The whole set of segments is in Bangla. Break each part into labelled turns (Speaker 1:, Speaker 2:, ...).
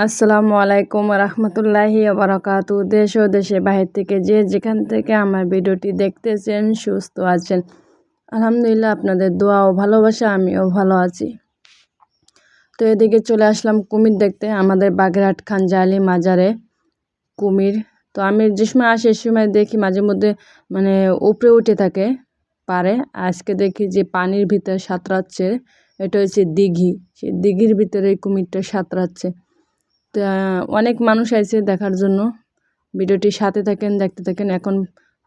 Speaker 1: আসসালামু আলাইকুম রহমতুল্লাহি বারাকাতু। দেশ ও দেশের বাহির থেকে যে যেখান থেকে আমার ভিডিওটি দেখতেছেন সুস্থ আছেন, আলহামদুলিল্লাহ। আপনাদের দোয়া ও ভালোবাসা আমিও ভালো আছি। তো এদিকে চলে আসলাম কুমির দেখতে, আমাদের বাগেরহাট খানজাহালি মাজারে কুমির। তো আমি যে সময় আসি সে সময় দেখি মাঝে মধ্যে মানে উপরে উঠে থাকে পারে। আজকে দেখি যে পানির ভিতরে সাঁতরাচ্ছে, এটা হচ্ছে দিঘি, সেই দিঘির ভিতরে এই কুমিরটা সাঁতরাচ্ছে। তা অনেক মানুষ আছে দেখার জন্য, ভিডিওটির সাথে থাকেন, দেখতে থাকেন। এখন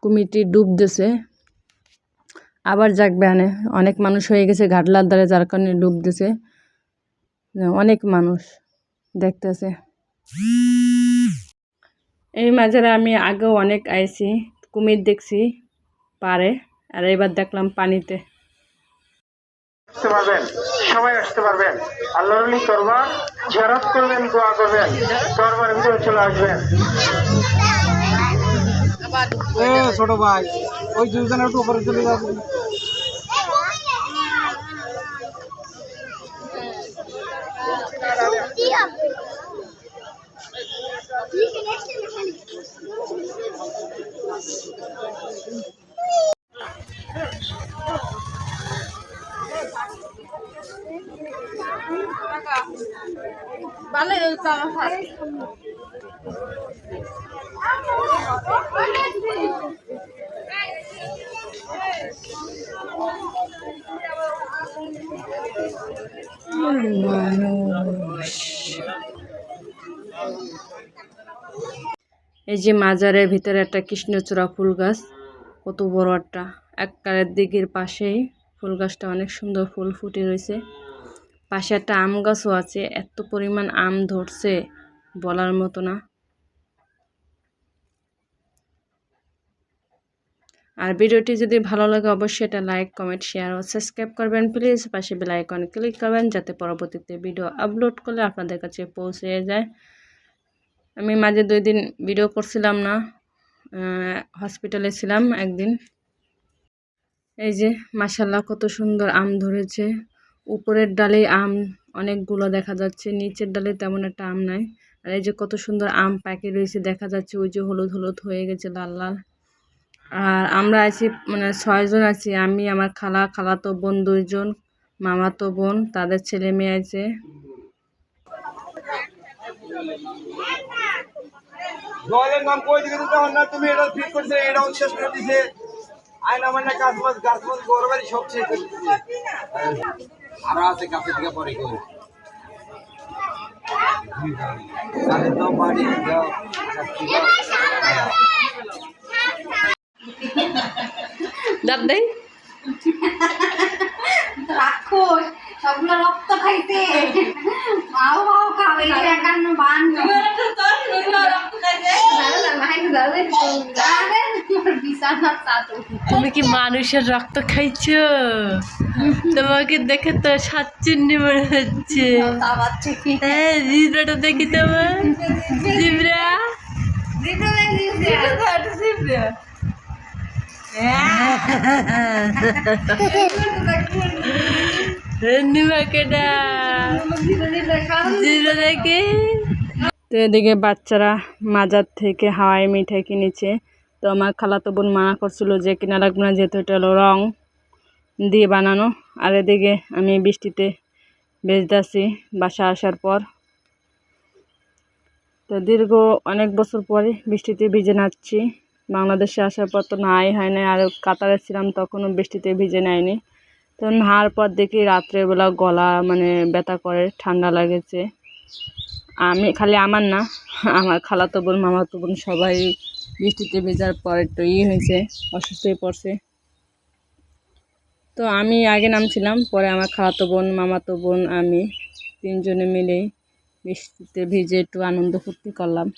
Speaker 1: কুমিরটি ডুবতেছে, আবার জাগবে আনে। অনেক মানুষ হয়ে গেছে ঘাটলার ধারে, যার কারণে ডুবতেছে। অনেক মানুষ দেখতেছে। এই মাঝারে আমি আগেও অনেক আইছি, কুমির দেখছি পারে, আর এবার দেখলাম পানিতে।
Speaker 2: আসতে পারবেন, সবাই আসতে পারবেন। আল্লাহর ওলি দরবার জিয়ারত করবেন, দোয়া করবেন, দরবারের ভিতরে চলে আসবেন।
Speaker 3: ছোট ভাই ওই দুজনের একটু উপরে চলে যাবে।
Speaker 1: এই যে মাজারের ভিতরে একটা কৃষ্ণচূড়া ফুল গাছ, কত বড় একটা, এককালের দিঘির পাশেই ফুল গাছটা, অনেক সুন্দর ফুল ফুটে রয়েছে। পাশে একটা আম গাছও আছে, এত পরিমাণ আম ধরছে বলার মতো না। আর ভিডিওটি যদি ভালো লাগে অবশ্যই এটা লাইক, কমেন্ট, শেয়ার ও সাবস্ক্রাইব করবেন প্লিজ। পাশে বেল আইকনে ক্লিক করবেন যাতে পরবর্তীতে ভিডিও আপলোড করলে আপনাদের কাছে পৌঁছে যায়। আমি মাঝে 2 দিন ভিডিও করছিলাম না, হসপিটালে ছিলাম একদিন। এই যে মাশাআল্লাহ কত সুন্দর আম ধরেছে, উপরের ডালে আম অনেকগুলো দেখা যাচ্ছে, নিচের ডালে তেমন একটা আম নাই। আর এই যে কত সুন্দর আম পাকে রয়েছে দেখা যাচ্ছে, ওই যে হলুদ হলুদ হয়ে গেছে, লাল লাল। আর আমরা আছি মানে 6 জন আছি, আমি, আমার খালাতো বোন 2 জন, মামাতো বোন, তাদের ছেলে মেয়ে আছে।
Speaker 3: জলের নাম কই দিকে দিতে না, তুমি এটা ঠিক করছে, এটাও শেষ করে দিছে। আয়না মানে গাছ মাছ গরবারি সব শেষ করে দিছে। আরো আছে কাছে থেকে পরে কই তাহলে তো বাড়ি যাও
Speaker 1: দাঁত দেই
Speaker 4: রাক্ষস সবগুলো রক্ত খাইতে মাও মাও খাবে একান্ন বান
Speaker 1: তুমি কি মানুষের রক্ত খাইছো? তোমাকে দেখে তো সাতচুন্নি মনে হচ্ছে। হ্যাঁ, জিব্রাটা দেখি তোমার, জিব্রা তো এদিকে বাচ্চারা মাজার থেকে হাওয়াই মিঠাই কিনেছে। তো আমার খালাতো বোন মানা করছিল যে কিনা লাগবে না, যেহেতু এটা হলো রং দিয়ে বানানো। আর এদিকে আমি বৃষ্টিতে ভেজতেছি বাসা আসার পর। তো দীর্ঘ অনেক বছর পরে বৃষ্টিতে ভিজে নাচ্ছি। বাংলাদেশে আসার পর তো নাই হয় না, আর কাতারে ছিলাম তখনও বৃষ্টিতে ভিজে নাইনি। তো নাহার পর দেখি রাত্রেবেলা গলা মানে ব্যথা করে, ঠান্ডা লাগেছে। আমি খালি আমার না, আমার খালাতো বোন, মামাতো বোন সবাই বৃষ্টিতে ভেজার পর একটু হয়েছে, অসুস্থ হয়ে পড়ছে। তো আমি আগে নামছিলাম, পরে আমার খালাতো বোন, মামাতো বোন, আমি 3 জনে মিলেই বৃষ্টিতে ভিজে একটু আনন্দ ফুর্তি করলাম।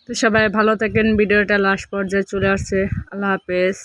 Speaker 1: তো সবাই ভালো থাকেন, ভিডিওটা লাস্ট পর্যায়ে চলে আসছে। আল্লাহ হাফেজ।